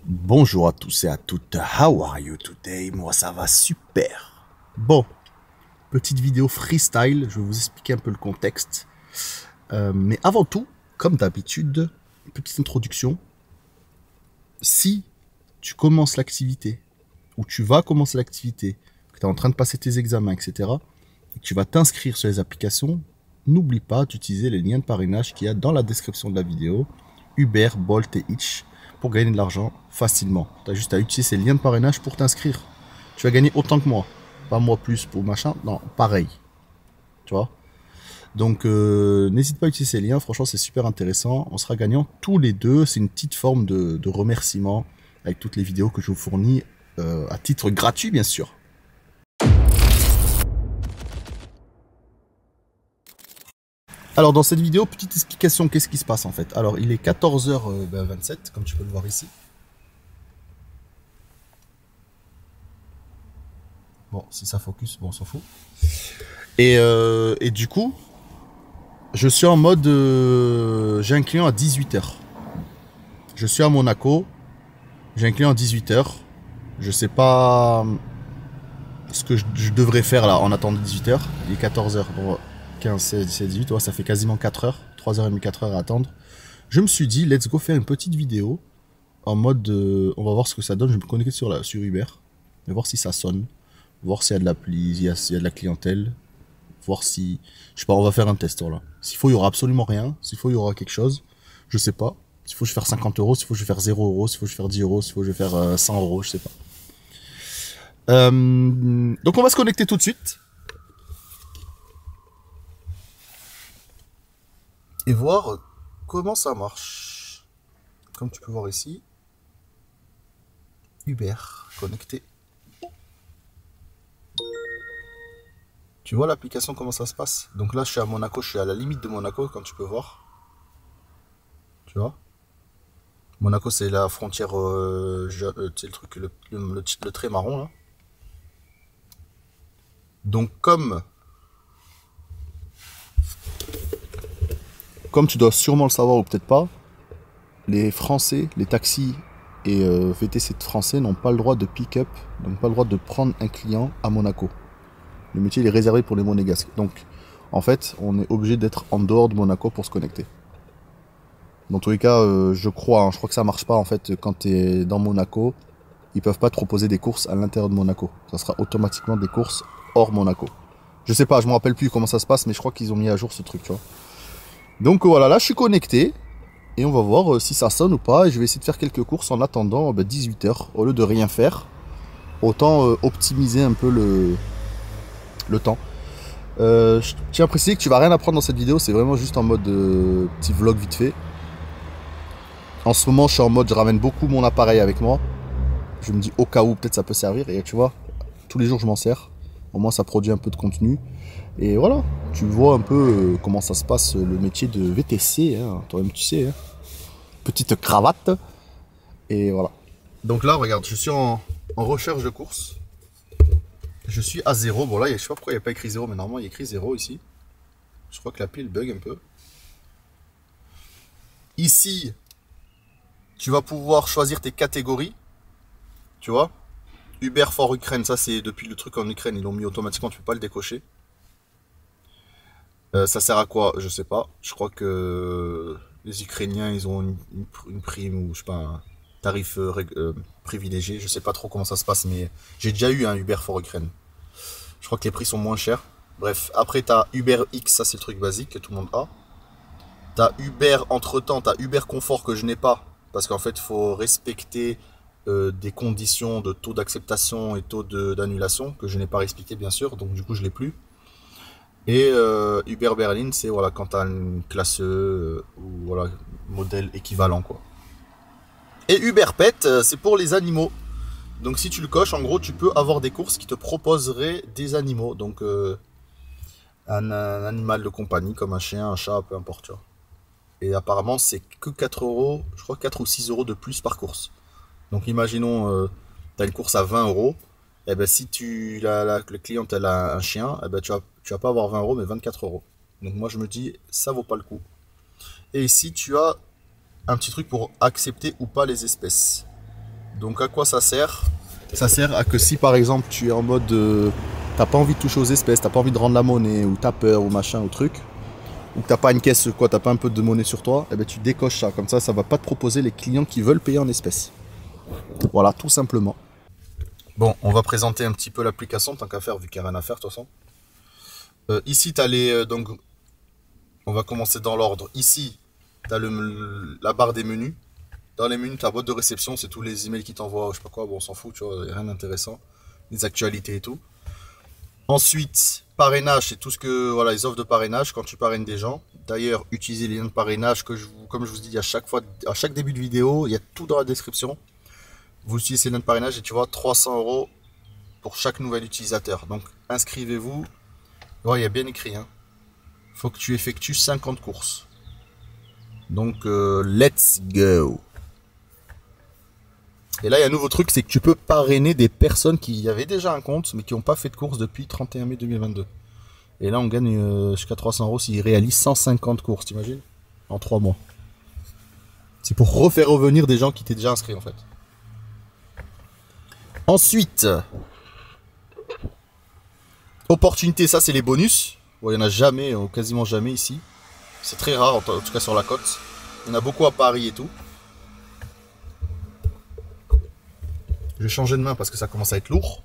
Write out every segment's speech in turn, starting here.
Bonjour à tous et à toutes, how are you today? Moi ça va super. Bon, petite vidéo freestyle, je vais vous expliquer un peu le contexte. Mais avant tout, comme d'habitude, petite introduction. Si tu commences l'activité, ou tu vas commencer l'activité, que tu es en train de passer tes examens, etc., et que tu vas t'inscrire sur les applications, n'oublie pas d'utiliser les liens de parrainage qu'il y a dans la description de la vidéo, Uber, Bolt et Hitch, pour gagner de l'argent facilement. Tu as juste à utiliser ces liens de parrainage pour t'inscrire. Tu vas gagner autant que moi. Pas moi plus pour machin, non, pareil. Tu vois. Donc n'hésite pas à utiliser ces liens, franchement c'est super intéressant. On sera gagnants tous les deux, c'est une petite forme de remerciement avec toutes les vidéos que je vous fournis à titre gratuit bien sûr. Alors dans cette vidéo, petite explication, qu'est-ce qui se passe en fait. Alors il est 14h27, comme tu peux le voir ici. Bon, si ça focus, bon on s'en fout. Et du coup, je suis en mode... j'ai un client à 18h. Je suis à Monaco, j'ai un client à 18h. Je sais pas ce que je devrais faire là en attendant 18h. Il est 14h. Bon, 15, 16, 17, 18, ouais, ça fait quasiment 4 heures, 3h30, 4 heures à attendre. Je me suis dit, let's go faire une petite vidéo en mode, on va voir ce que ça donne. Je vais me connecter sur Uber, et voir si ça sonne, voir s'il y a de l'appli, s'il y a de la clientèle, voir si, je sais pas, on va faire un test, voilà. S'il faut, il y aura absolument rien, s'il faut, il y aura quelque chose, je sais pas. S'il faut, je vais faire 50 euros, s'il faut, je vais faire 0 euros, s'il faut, je vais faire 10 euros, s'il faut, je vais faire 100 euros, je sais pas. Donc on va se connecter tout de suite. Et voir comment ça marche. Comme tu peux voir ici, Uber connecté. Tu vois l'application, comment ça se passe? Donc là, je suis à Monaco, je suis à la limite de Monaco, comme tu peux voir. Tu vois? Monaco, c'est la frontière, tu sais, le truc, le trait marron, là. Donc, comme tu dois sûrement le savoir ou peut-être pas, les Français, les taxis et VTC de Français n'ont pas le droit de pick-up, n'ont pas le droit de prendre un client à Monaco. Le métier il est réservé pour les monégasques. Donc, en fait, on est obligé d'être en dehors de Monaco pour se connecter. Dans tous les cas, je crois que ça marche pas en fait quand tu es dans Monaco. Ils peuvent pas te proposer des courses à l'intérieur de Monaco. Ça sera automatiquement des courses hors Monaco. Je sais pas, je me rappelle plus comment ça se passe, mais je crois qu'ils ont mis à jour ce truc, tu vois. Donc voilà, là je suis connecté. Et on va voir si ça sonne ou pas. Et je vais essayer de faire quelques courses en attendant 18h. Au lieu de rien faire, autant optimiser un peu le temps. Je tiens à préciser que tu vas rien apprendre dans cette vidéo. C'est vraiment juste en mode petit vlog vite fait. En ce moment, je suis en mode, je ramène beaucoup mon appareil avec moi. Je me dis au cas où, peut-être ça peut servir. Et tu vois, tous les jours, je m'en sers. Au moins, ça produit un peu de contenu. Et voilà, tu vois un peu comment ça se passe, le métier de VTC. Hein. Toi-même, tu sais. Hein. Petite cravate. Et voilà. Donc là, regarde, je suis en recherche de course. Je suis à 0. Bon, là, je sais pas pourquoi il n'y a pas écrit 0, mais normalement, il y a écrit 0 ici. Je crois que l'appli, elle bug un peu. Ici, tu vas pouvoir choisir tes catégories. Tu vois, Uber for Ukraine, ça c'est depuis le truc en Ukraine, ils l'ont mis automatiquement, tu peux pas le décocher. Ça sert à quoi? Je sais pas. Je crois que les Ukrainiens, ils ont une prime ou je sais pas, un tarif privilégié. Je sais pas trop comment ça se passe, mais j'ai déjà eu un Uber for Ukraine. Je crois que les prix sont moins chers. Bref, après tu as Uber X, ça c'est le truc basique que tout le monde a. Tu as Uber entre-temps, tu as Uber Confort que je n'ai pas. Parce qu'en fait, il faut respecter des conditions de taux d'acceptation et taux d'annulation que je n'ai pas respecté bien sûr. Donc du coup, je l'ai plus. Et Uber Berlin, c'est voilà, quand tu as une classe E ou voilà, modèle équivalent quoi. Et Uber Pet, c'est pour les animaux. Donc si tu le coches, en gros, tu peux avoir des courses qui te proposeraient des animaux. Donc un animal de compagnie comme un chien, un chat, peu importe. Tu vois. Et apparemment, c'est que 4 euros, je crois 4 ou 6 euros de plus par course. Donc imaginons, tu as une course à 20 euros. Et ben si le client a un chien, eh ben, tu vas pas avoir 20 euros mais 24 euros. Donc moi je me dis, ça vaut pas le coup. Et ici tu as un petit truc pour accepter ou pas les espèces. Donc à quoi ça sert? Ça sert à que si par exemple tu es en mode t'as pas envie de toucher aux espèces, t'as pas envie de rendre la monnaie, ou t'as peur ou machin ou truc, ou que t'as pas une caisse quoi, t'as pas un peu de monnaie sur toi, et ben tu décoches ça. Comme ça va pas te proposer les clients qui veulent payer en espèces. Voilà, tout simplement. Bon, on va présenter un petit peu l'application, tant qu'à faire, vu qu'il n'y a rien à faire de toute façon. Ici, tu as les... donc, on va commencer dans l'ordre. Ici, tu as la barre des menus. Dans les menus, tu as boîte de réception, c'est tous les emails qui t'envoient, je sais pas quoi, bon, on s'en fout, tu vois, y a rien d'intéressant. Les actualités et tout. Ensuite, parrainage, c'est tout ce que... Voilà, les offres de parrainage, quand tu parraines des gens. D'ailleurs, utilisez les liens de parrainage, comme je vous dis à chaque fois, à chaque début de vidéo, il y a tout dans la description. Vous utilisez ces liens de parrainage et tu vois 300 € pour chaque nouvel utilisateur. Donc inscrivez-vous. Ouais, il y a bien écrit. Hein. Faut que tu effectues 50 courses. Donc let's go. Et là, il y a un nouveau truc, c'est que tu peux parrainer des personnes qui avaient déjà un compte, mais qui n'ont pas fait de course depuis 31 mai 2022. Et là, on gagne jusqu'à 300 € s'ils réalisent 150 courses, t'imagines? En 3 mois. C'est pour refaire revenir des gens qui étaient déjà inscrits, en fait. Ensuite, opportunité, ça c'est les bonus. Bon, il n'y en a jamais, quasiment jamais ici. C'est très rare, en tout cas sur la côte. Il y en a beaucoup à Paris et tout. Je vais changer de main parce que ça commence à être lourd.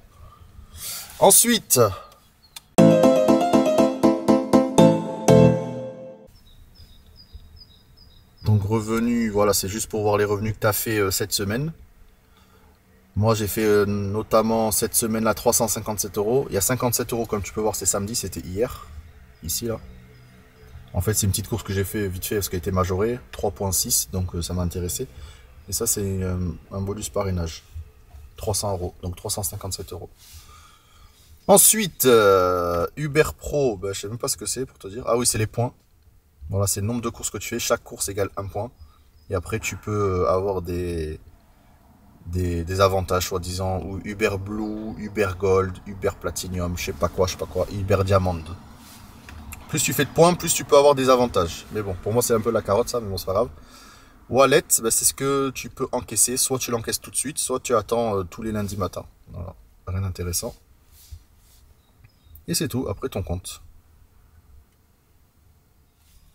Ensuite, donc revenus, voilà, c'est juste pour voir les revenus que tu as fait cette semaine. Moi, j'ai fait notamment cette semaine-là 357 €. Il y a 57 € comme tu peux voir, c'est samedi, c'était hier. Ici, là. En fait, c'est une petite course que j'ai fait vite fait parce qu'elle était majorée. 3.6, donc ça m'a intéressé. Et ça, c'est un bonus parrainage. 300 €, donc 357 €. Ensuite, Uber Pro, ben, je sais même pas ce que c'est pour te dire. Ah oui, c'est les points. Voilà, c'est le nombre de courses que tu fais. Chaque course égale 1 point. Et après, tu peux avoir des avantages, soi-disant, ou Uber Blue, Uber Gold, Uber Platinum, je sais pas quoi, Uber Diamond. Plus tu fais de points, plus tu peux avoir des avantages. Mais bon, pour moi, c'est un peu la carotte, ça, mais bon, c'est pas grave. Wallet, bah, c'est ce que tu peux encaisser. Soit tu l'encaisses tout de suite, soit tu attends tous les lundis matin. Voilà, rien d'intéressant. Et c'est tout, après ton compte.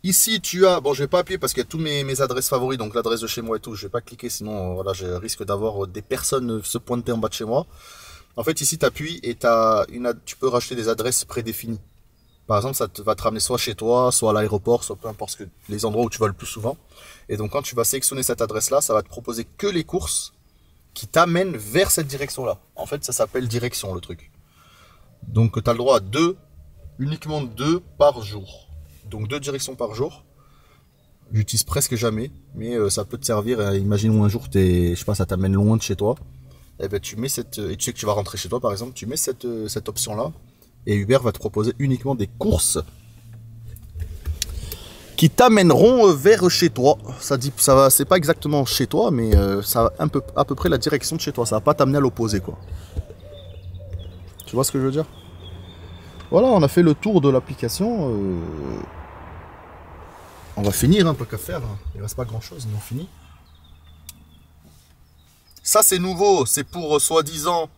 Ici, tu as... Bon, je vais pas appuyer parce qu'il y a tous mes adresses favoris, donc l'adresse de chez moi et tout. Je vais pas cliquer, sinon, voilà, je risque d'avoir des personnes se pointer en bas de chez moi. En fait, ici, tu appuies et tu peux racheter des adresses prédéfinies. Par exemple, ça va te ramener soit chez toi, soit à l'aéroport, soit peu importe les endroits où tu vas le plus souvent. Et donc, quand tu vas sélectionner cette adresse-là, ça va te proposer que les courses qui t'amènent vers cette direction-là. En fait, ça s'appelle direction, le truc. Donc, tu as le droit à uniquement 2 par jour. Donc, 2 directions par jour. J'utilise presque jamais, mais ça peut te servir. Imaginons un jour, je sais pas, ça t'amène loin de chez toi. Et ben, tu mets et tu sais que tu vas rentrer chez toi, par exemple, tu mets cette option-là. Et Uber va te proposer uniquement des courses qui t'amèneront vers chez toi. C'est pas exactement chez toi, mais ça a à peu près la direction de chez toi. Ça va pas t'amener à l'opposé, quoi. Tu vois ce que je veux dire? Voilà, on a fait le tour de l'application. On va finir un peu qu'à faire. Il reste pas grand chose, mais on finit. Ça, c'est nouveau. C'est pour soi-disant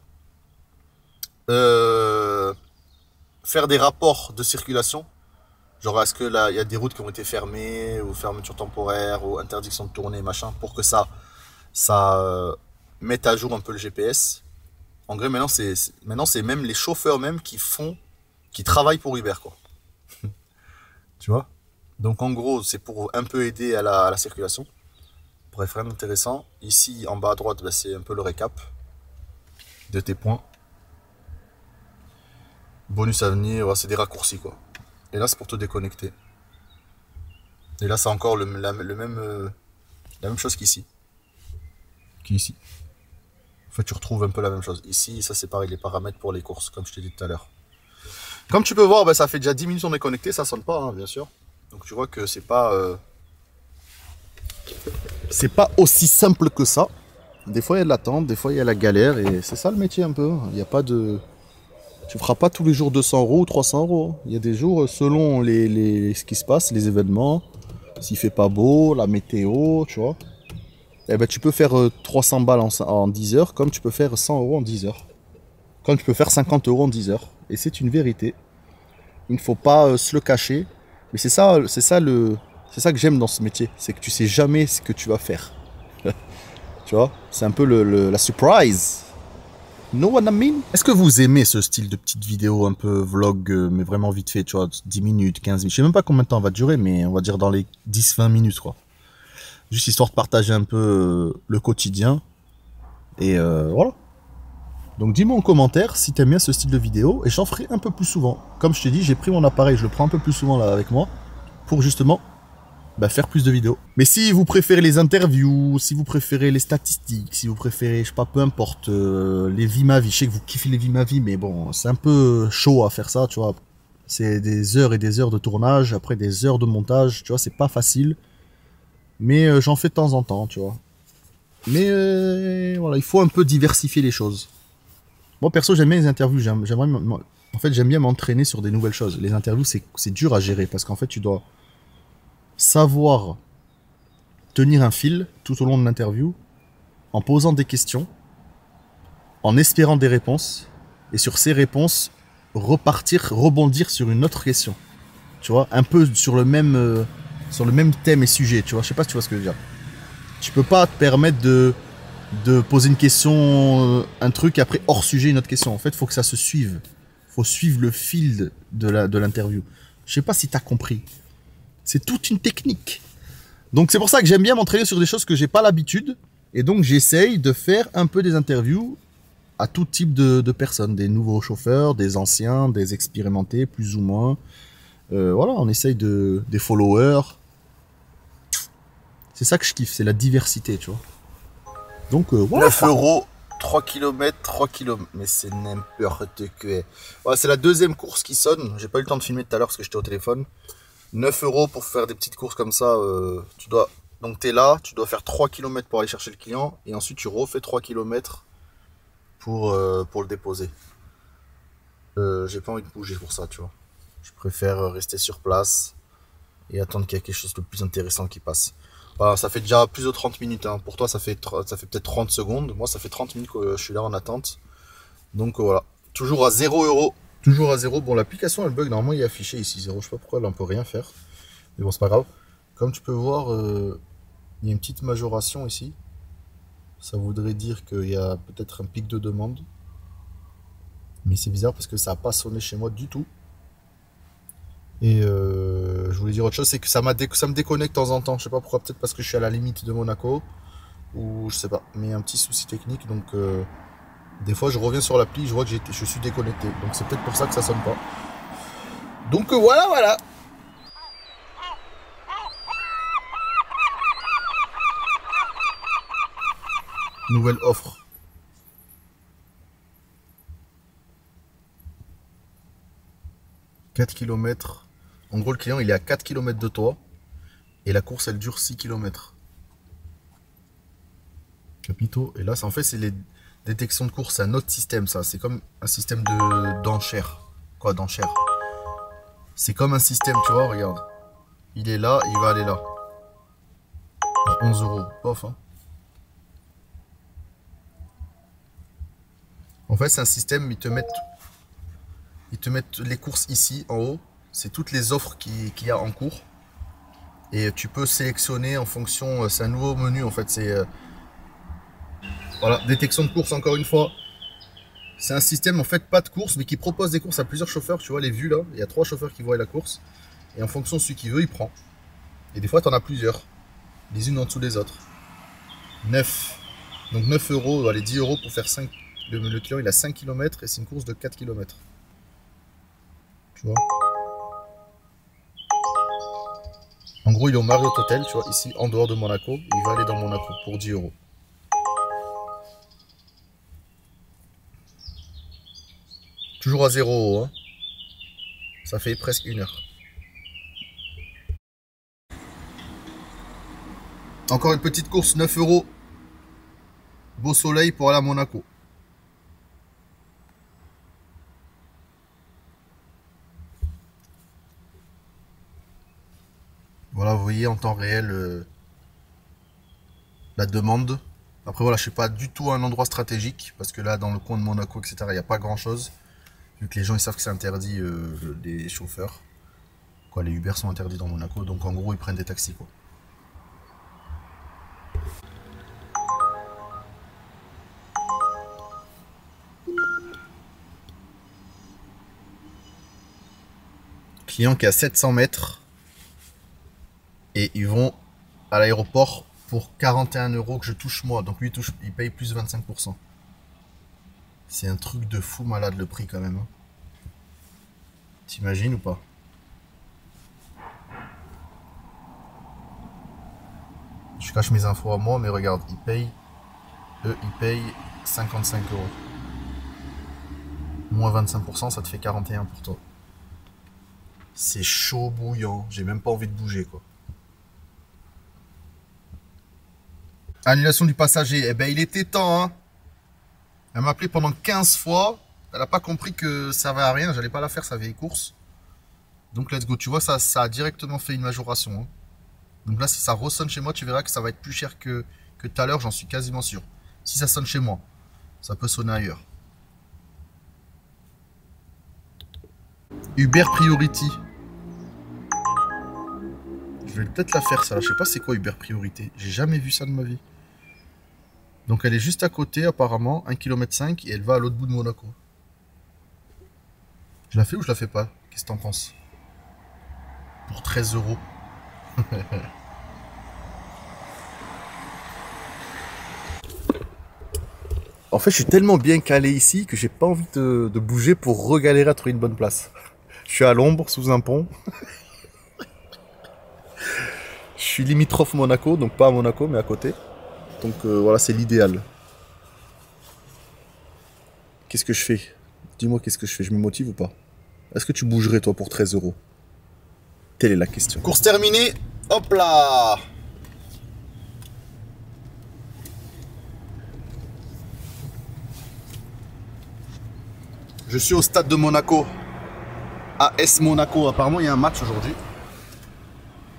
faire des rapports de circulation. Genre, est-ce que là, il y a des routes qui ont été fermées, ou fermeture temporaire, ou interdiction de tourner, machin, pour que ça mette à jour un peu le GPS. En vrai, maintenant, c'est même les chauffeurs même qui travaillent pour Uber, quoi. Tu vois? Donc, en gros, c'est pour un peu aider à la circulation. Bref, rien d'intéressant. Ici, en bas à droite, bah, c'est un peu le récap de tes points. Bonus à venir, ouais, c'est des raccourcis, quoi. Et là, c'est pour te déconnecter. Et là, c'est encore la même chose qu'ici. En fait, tu retrouves un peu la même chose. Ici, ça c'est pareil, les paramètres pour les courses, comme je t'ai dit tout à l'heure. Comme tu peux voir, bah, ça fait déjà 10 minutes qu'on est connecté, ça sonne pas, hein, bien sûr. Donc tu vois que c'est pas aussi simple que ça. Des fois, il y a de l'attente, des fois, il y a la galère, et c'est ça le métier un peu. Il n'y a pas de... Tu feras pas tous les jours 200 € ou 300 €. Il y a des jours, selon ce qui se passe, les événements, s'il fait pas beau, la météo, tu vois. eh ben, tu peux faire 300 balles en 10 heures, comme tu peux faire 100 euros en 10 heures. Comme tu peux faire 50 euros en 10 heures. Et c'est une vérité. Il ne faut pas se le cacher. Mais c'est ça que j'aime dans ce métier. C'est que tu sais jamais ce que tu vas faire. Tu vois, c'est un peu la surprise. Know what I mean? Est-ce que vous aimez ce style de petite vidéo un peu vlog, mais vraiment vite fait, tu vois, 10 minutes, 15 minutes. Je sais même pas combien de temps va durer, mais on va dire dans les 10-20 minutes, quoi. Juste histoire de partager un peu le quotidien. Et voilà. Donc dis-moi en commentaire si t'aimes bien ce style de vidéo et j'en ferai un peu plus souvent. Comme je t'ai dit, j'ai pris mon appareil, je le prends un peu plus souvent là avec moi pour justement faire plus de vidéos. Mais si vous préférez les interviews, si vous préférez les statistiques, si vous préférez, je sais pas, peu importe, les vies ma vie, je sais que vous kiffez les vies ma vie, mais bon, c'est un peu chaud à faire ça, tu vois. C'est des heures et des heures de tournage, après des heures de montage, tu vois, c'est pas facile. Mais j'en fais de temps en temps, tu vois. Mais voilà, il faut un peu diversifier les choses. Moi, perso, j'aime bien les interviews. En fait, j'aime bien m'entraîner sur des nouvelles choses. Les interviews, c'est dur à gérer parce qu'en fait, tu dois savoir tenir un fil tout au long de l'interview en posant des questions, en espérant des réponses et sur ces réponses, rebondir sur une autre question. Tu vois, un peu sur le même thème et sujet. Tu vois, je sais pas si tu vois ce que je veux dire. Tu peux pas te permettre de poser une question, un truc, après hors sujet une autre question. En fait, il faut que ça se suive. Il faut suivre le fil de l'interview. Je sais pas si tu as compris. C'est toute une technique. Donc c'est pour ça que j'aime bien m'entraîner sur des choses que j'ai pas l'habitude. Et donc j'essaye de faire un peu des interviews à tout type de personnes. Des nouveaux chauffeurs, des anciens, des expérimentés, plus ou moins. Voilà, on essaye des followers. C'est ça que je kiffe, c'est la diversité, tu vois. Donc, voilà. 9 euros, 3 km, 3 km. Mais c'est n'importe quoi. Voilà, c'est la deuxième course qui sonne. J'ai pas eu le temps de filmer tout à l'heure parce que j'étais au téléphone. 9 euros pour faire des petites courses comme ça. Donc, tu es là, tu dois faire 3 km pour aller chercher le client. Et ensuite, tu refais 3 km pour le déposer. J'ai pas envie de bouger pour ça, tu vois. Je préfère rester sur place et attendre qu'il y ait quelque chose de plus intéressant qui passe. Voilà, ça fait déjà plus de 30 minutes. Hein. Pour toi, ça fait peut-être 30 secondes. Moi, ça fait 30 minutes que je suis là en attente. Donc voilà. Toujours à 0 euros. Toujours à 0. Bon, l'application, elle bug. Normalement, il est affiché ici 0. Je sais pas pourquoi, là, on peut rien faire. Mais bon, c'est pas grave. Comme tu peux voir, il y a une petite majoration ici. Ça voudrait dire qu'il y a peut-être un pic de demande. Mais c'est bizarre parce que ça n'a pas sonné chez moi du tout. Et je voulais dire autre chose, c'est que ça me déconnecte de temps en temps. Je sais pas pourquoi, peut-être parce que je suis à la limite de Monaco. Ou je sais pas. Mais un petit souci technique. Donc des fois je reviens sur l'appli, je vois que je suis déconnecté. Donc c'est peut-être pour ça que ça sonne pas. Donc voilà. Nouvelle offre. « 4 km. En gros, le client, il est à 4 km de toi. Et la course, elle dure 6 km. Capito. Et là, en fait, c'est les détections de course. C'est un autre système, ça. C'est comme un système d'enchères. Quoi, d'enchères? C'est comme un système, tu vois, regarde. Il est là, il va aller là. 11 euros. Pof, hein. En fait, c'est un système, ils te mettent les courses ici, en haut. C'est toutes les offres qu'il y a en cours. Et tu peux sélectionner en fonction. C'est un nouveau menu, en fait. C'est voilà, détection de course, encore une fois. C'est un système, en fait, pas de course, mais qui propose des courses à plusieurs chauffeurs. Tu vois les vues là. Il y a 3 chauffeurs qui voient la course. Et en fonction de celui qui veut, il prend. Et des fois, tu en as plusieurs. Les unes en dessous des autres. 9. Donc 9 euros, allez, 10 euros pour faire 5. Le client, il a 5 km et c'est une course de 4 km. Tu vois. En gros, il est au Marriott Hotel, tu vois, ici, en dehors de Monaco. Il va aller dans Monaco pour 10 euros. Toujours à 0 euros, hein. Ça fait presque 1 heure. Encore une petite course, 9 euros. Beau soleil pour aller à Monaco. Voilà, vous voyez en temps réel la demande. Après voilà, je suis pas du tout à un endroit stratégique parce que là dans le coin de Monaco, etc., il n'y a pas grand chose. Vu que les gens ils savent que c'est interdit les chauffeurs. Quoi, les Uber sont interdits dans Monaco, donc en gros ils prennent des taxis quoi. Client qui est à 700 mètres et ils vont à l'aéroport pour 41 € que je touche moi. Donc lui il paye plus 25%. C'est un truc de fou malade le prix quand même. Hein. T'imagines ou pas? Je cache mes infos à moi, mais regarde, eux ils payent 55 €. Moins 25%, ça te fait 41 pour toi. C'est chaud bouillant, j'ai même pas envie de bouger quoi. Annulation du passager, eh ben il était temps hein. Elle m'a appelé pendant 15 fois, elle a pas compris que ça servait à rien, j'allais pas la faire sa vieille course. Donc let's go, tu vois ça a directement fait une majoration. Hein. Donc là si ça ressonne chez moi, tu verras que ça va être plus cher que tout à l'heure, j'en suis quasiment sûr. Si ça sonne chez moi, ça peut sonner ailleurs. Uber Priority. Je vais peut-être la faire ça là, je sais pas c'est quoi Uber Priorité. J'ai jamais vu ça de ma vie. Donc elle est juste à côté apparemment, 1,5 km et elle va à l'autre bout de Monaco. Je la fais ou je la fais pas? Qu'est-ce que t'en penses? Pour 13 €. En fait je suis tellement bien calé ici que j'ai pas envie de bouger pour regalérer à trouver une bonne place. Je suis à l'ombre sous un pont. Je suis limitrophe Monaco, donc pas à Monaco mais à côté. Donc voilà, c'est l'idéal. Qu'est-ce que je fais? Dis-moi qu'est-ce que je fais, je me motive ou pas? Est-ce que tu bougerais toi pour 13 €? Telle est la question. Course terminée, hop là! Je suis au stade de Monaco. AS Monaco, apparemment il y a un match aujourd'hui.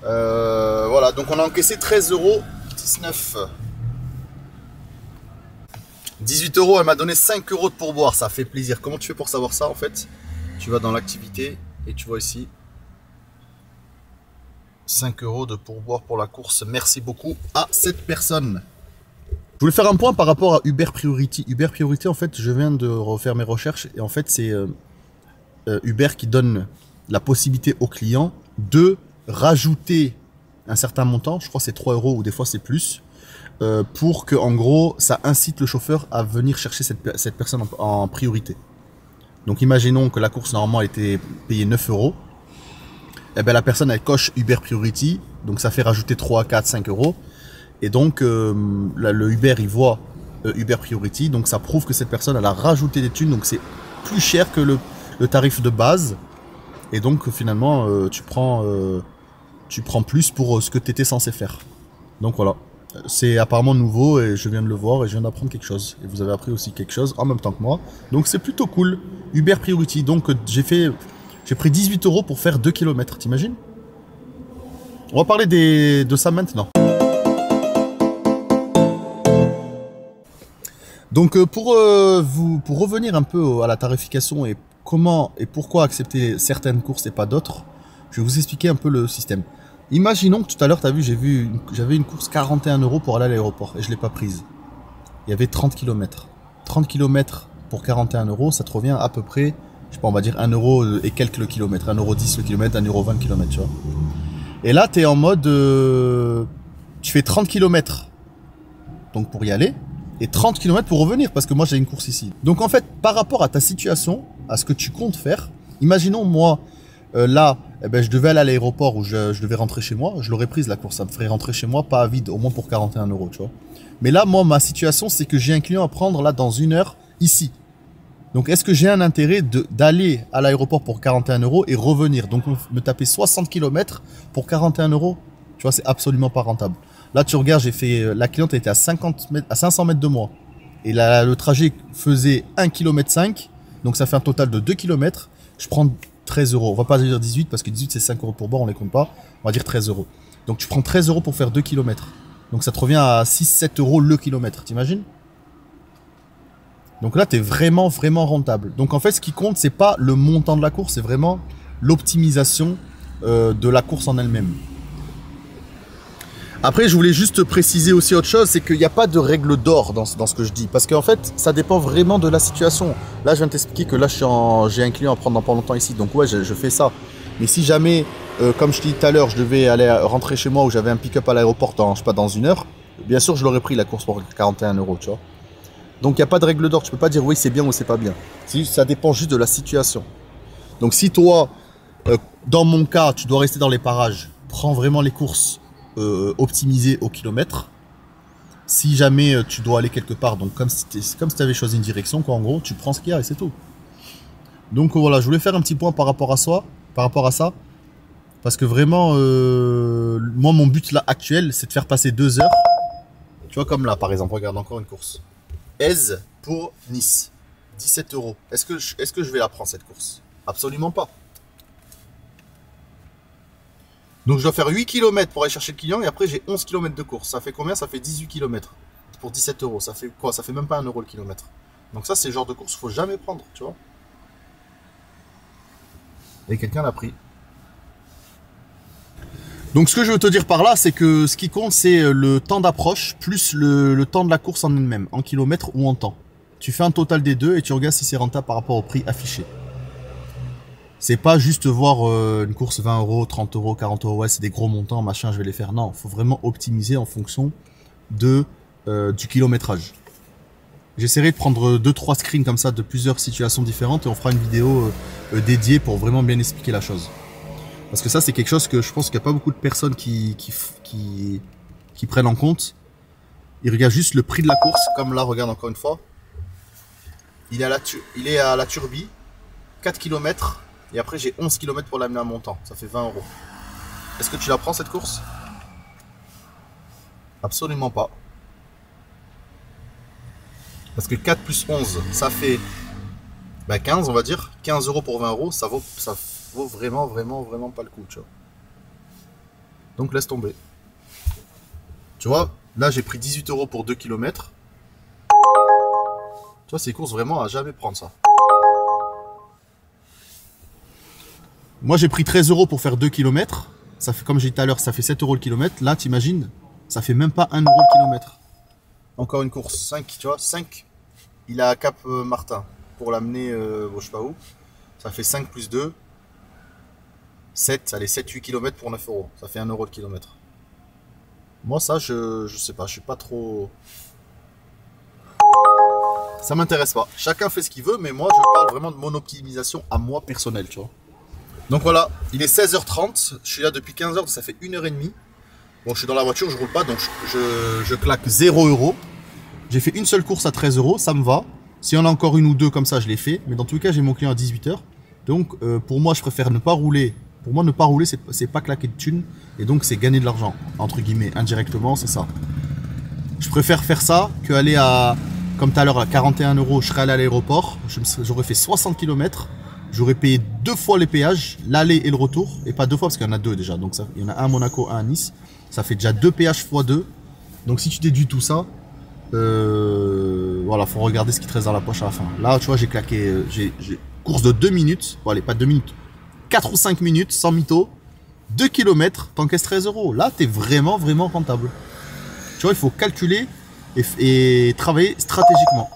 Voilà, donc on a encaissé 13,19 €. 18 €, elle m'a donné 5 € de pourboire, ça fait plaisir. Comment tu fais pour savoir ça en fait? Tu vas dans l'activité et tu vois ici 5 € de pourboire pour la course. Merci beaucoup à cette personne. Je voulais faire un point par rapport à Uber Priority. Uber Priority, en fait, je viens de refaire mes recherches et en fait, c'est Uber qui donne la possibilité aux clients de rajouter un certain montant, je crois que c'est 3 € ou des fois c'est plus, pour que en gros ça incite le chauffeur à venir chercher cette personne en priorité. Donc imaginons que la course normalement était payée 9 €, et bien la personne elle coche Uber Priority, donc ça fait rajouter 3, 4, 5 €, et donc le Uber il voit Uber Priority, donc ça prouve que cette personne elle a rajouté des thunes, donc c'est plus cher que le tarif de base, et donc finalement tu prends plus pour ce que tu étais censé faire. Donc voilà, c'est apparemment nouveau et je viens de le voir et je viens d'apprendre quelque chose. Et vous avez appris aussi quelque chose en même temps que moi. Donc c'est plutôt cool. Uber Priority, donc j'ai pris 18 € pour faire 2 km, t'imagines? On va parler de ça maintenant. Donc pour revenir un peu à la tarification et comment et pourquoi accepter certaines courses et pas d'autres, je vais vous expliquer un peu le système. Imaginons que tout à l'heure, tu as vu, j'avais une course 41 € pour aller à l'aéroport et je ne l'ai pas prise. Il y avait 30 km. 30 km pour 41 €, ça te revient à peu près, je sais pas, on va dire 1 € et quelques le kilomètre. 1,10 € le kilomètre, 1,20 € le kilomètre, tu vois. Et là, tu es en mode, tu fais 30 km donc pour y aller et 30 km pour revenir parce que moi j'ai une course ici. Donc en fait, par rapport à ta situation, à ce que tu comptes faire, imaginons moi, là, eh ben, je devais aller à l'aéroport où je devais rentrer chez moi, je l'aurais prise la course, ça me ferait rentrer chez moi, pas à vide, au moins pour 41 €, tu vois. Mais là, moi, ma situation, c'est que j'ai un client à prendre là dans 1 heure, ici. Donc, est-ce que j'ai un intérêt d'aller à l'aéroport pour 41 € et revenir? Donc, me taper 60 km pour 41 €, tu vois, c'est absolument pas rentable. Là, tu regardes, la cliente était à 500 mètres de moi. Et là, le trajet faisait 1,5 km, donc ça fait un total de 2 km. Je prends 13 €. On va pas dire 18 parce que 18 c'est 5 € pour boire, on les compte pas. On va dire 13 €. Donc tu prends 13 € pour faire 2 km. Donc ça te revient à 6-7 euros le kilomètre, t'imagines? Donc là, tu es vraiment, vraiment rentable. Donc en fait, ce qui compte, c'est pas le montant de la course, c'est vraiment l'optimisation de la course en elle-même. Après, je voulais juste préciser aussi autre chose, c'est qu'il n'y a pas de règle d'or dans ce que je dis. Parce qu'en fait, ça dépend vraiment de la situation. Là, je viens de t'expliquer que là, j'ai un client à prendre dans pas longtemps ici. Donc ouais, je fais ça. Mais si jamais, comme je t'ai dit tout à l'heure, je devais aller rentrer chez moi ou j'avais un pick-up à l'aéroport dans, je sais pas, dans 1 heure, bien sûr, je l'aurais pris la course pour 41 euros, tu vois. Donc il n'y a pas de règle d'or. Tu peux pas dire oui, c'est bien ou c'est pas bien. Ça dépend juste de la situation. Donc si toi, dans mon cas, tu dois rester dans les parages, prends vraiment les courses optimisé au kilomètre. Si jamais tu dois aller quelque part, donc comme si tu avais choisi une direction, quoi, en gros, tu prends ce qu'il y a et c'est tout. Donc voilà, je voulais faire un petit point par rapport à ça, parce que vraiment, moi mon but là actuel, c'est de faire passer 2 heures. Tu vois, comme là par exemple, regarde encore une course. Aise pour Nice, 17 euros. Est-ce que je vais la prendre cette course? Absolument pas. Donc je dois faire 8 km pour aller chercher le client et après j'ai 11 km de course. Ça fait combien? Ça fait 18 km pour 17 euros. Ça fait quoi? Ça fait même pas 1 euro le kilomètre. Donc ça, c'est le genre de course qu'il faut jamais prendre, tu vois. Et quelqu'un l'a pris. Donc ce que je veux te dire par là, c'est que ce qui compte, c'est le temps d'approche plus le temps de la course en elle-même, en kilomètres ou en temps. Tu fais un total des deux et tu regardes si c'est rentable par rapport au prix affiché. C'est pas juste voir une course 20 euros, 30 euros, 40 euros, ouais, c'est des gros montants, machin, je vais les faire. Non, il faut vraiment optimiser en fonction du kilométrage. J'essaierai de prendre 2-3 screens comme ça de plusieurs situations différentes et on fera une vidéo dédiée pour vraiment bien expliquer la chose. Parce que ça, c'est quelque chose que je pense qu'il n'y a pas beaucoup de personnes qui prennent en compte. Ils regardent juste le prix de la course, comme là, regarde encore une fois. Il est à la Turbie, 4 km. Et après, j'ai 11 km pour l'amener à montant. Ça fait 20 euros. Est-ce que tu la prends, cette course? Absolument pas. Parce que 4 plus 11, ça fait 15, on va dire. 15 euros pour 20 euros, ça vaut vraiment, vraiment, vraiment pas le coup, tu vois. Donc, laisse tomber. Tu vois, là, j'ai pris 18 euros pour 2 km. Tu vois, c'est une course vraiment à jamais prendre, ça. Moi, j'ai pris 13 euros pour faire 2 km. Ça fait, comme j'ai dit tout à l'heure, ça fait 7 euros le kilomètre. Là, t'imagines, ça fait même pas 1 euro le kilomètre. Encore une course, 5, tu vois, 5. Il est à Cap Martin pour l'amener, je sais pas où. Ça fait 5 plus 2. 7, allez, 7-8 km pour 9 euros. Ça fait 1 euro le kilomètre. Moi, ça, je sais pas, je suis pas trop... Ça m'intéresse pas. Chacun fait ce qu'il veut, mais moi, je parle vraiment de mon optimisation à moi personnelle, tu vois. Donc voilà, il est 16h30, je suis là depuis 15h, donc ça fait 1h30. Bon, je suis dans la voiture, je roule pas, donc je claque 0 euros. J'ai fait une seule course à 13 euros, ça me va. S'il y en a encore une ou deux comme ça, je les fais. Mais dans tous les cas, j'ai mon client à 18h. Donc pour moi, je préfère ne pas rouler. Pour moi, ne pas rouler, c'est pas claquer de thunes. Et donc, c'est gagner de l'argent, entre guillemets, indirectement, c'est ça. Je préfère faire ça qu'aller à, comme tout à l'heure, à 41 euros, je serais allé à l'aéroport. J'aurais fait 60 km. J'aurais payé 2 fois les péages, l'aller et le retour. Et pas 2 fois parce qu'il y en a 2 déjà. Donc ça, il y en a un à Monaco, un à Nice. Ça fait déjà 2 péages x 2. Donc si tu déduis tout ça, voilà, faut regarder ce qui te reste dans la poche à la fin. Là, tu vois, j'ai claqué, j'ai course de 2 minutes. Bon, allez, pas 2 minutes. 4 ou 5 minutes, sans mytho. 2 km, t'encaisses 13 euros. Là, t'es vraiment, vraiment rentable. Tu vois, il faut calculer et travailler stratégiquement.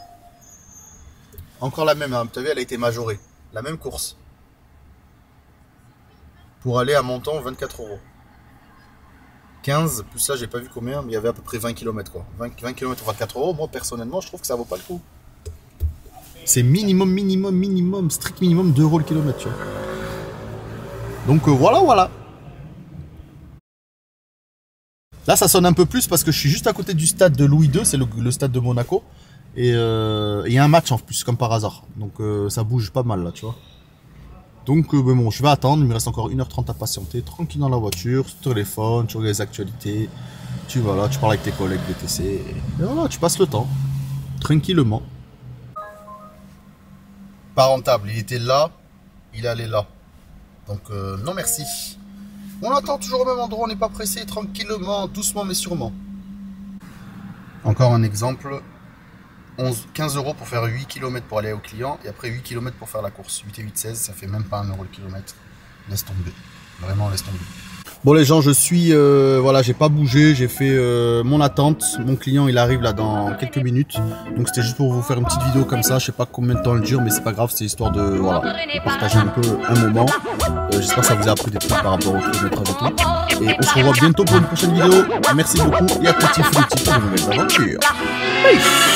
Encore la même, hein. Tu as vu, elle a été majorée. La même course. Pour aller à Menton, 24 euros. 15, plus ça, j'ai pas vu combien, mais il y avait à peu près 20 km, quoi. 20 km pour 24 euros, moi, personnellement, je trouve que ça vaut pas le coup. C'est minimum, strict minimum 2 euros le kilomètre, tu vois. Donc voilà. Là, ça sonne un peu plus parce que je suis juste à côté du stade de Louis II, c'est le stade de Monaco. Et il y a un match en plus, comme par hasard. Donc ça bouge pas mal là, tu vois. Donc bon, je vais attendre, il me reste encore 1h30 à patienter, tranquille dans la voiture, sur le téléphone, tu regardes les actualités. Tu vas là, tu parles avec tes collègues BTC. Et voilà, tu passes le temps, tranquillement. Pas rentable, il était là, il allait là. Donc non merci. On attend toujours au même endroit, on n'est pas pressé, tranquillement, doucement mais sûrement. Encore un exemple, 15 € pour faire 8 km pour aller au client et après 8 km pour faire la course. 8 et 8, 16, ça fait même pas 1 € le kilomètre. Laisse tomber. Vraiment, laisse tomber. Bon les gens, je suis, voilà, j'ai pas bougé, j'ai fait mon attente. Mon client, il arrive là dans quelques minutes. Donc c'était juste pour vous faire une petite vidéo comme ça. Je sais pas combien de temps elle dure, mais c'est pas grave, c'est histoire de, voilà, de partager un peu un moment. J'espère que ça vous a appris des trucs par rapport au kilomètre avec moi. Et on se revoit bientôt pour une prochaine vidéo. Merci beaucoup et à petit frutti pour de nouvelles aventures. Peace.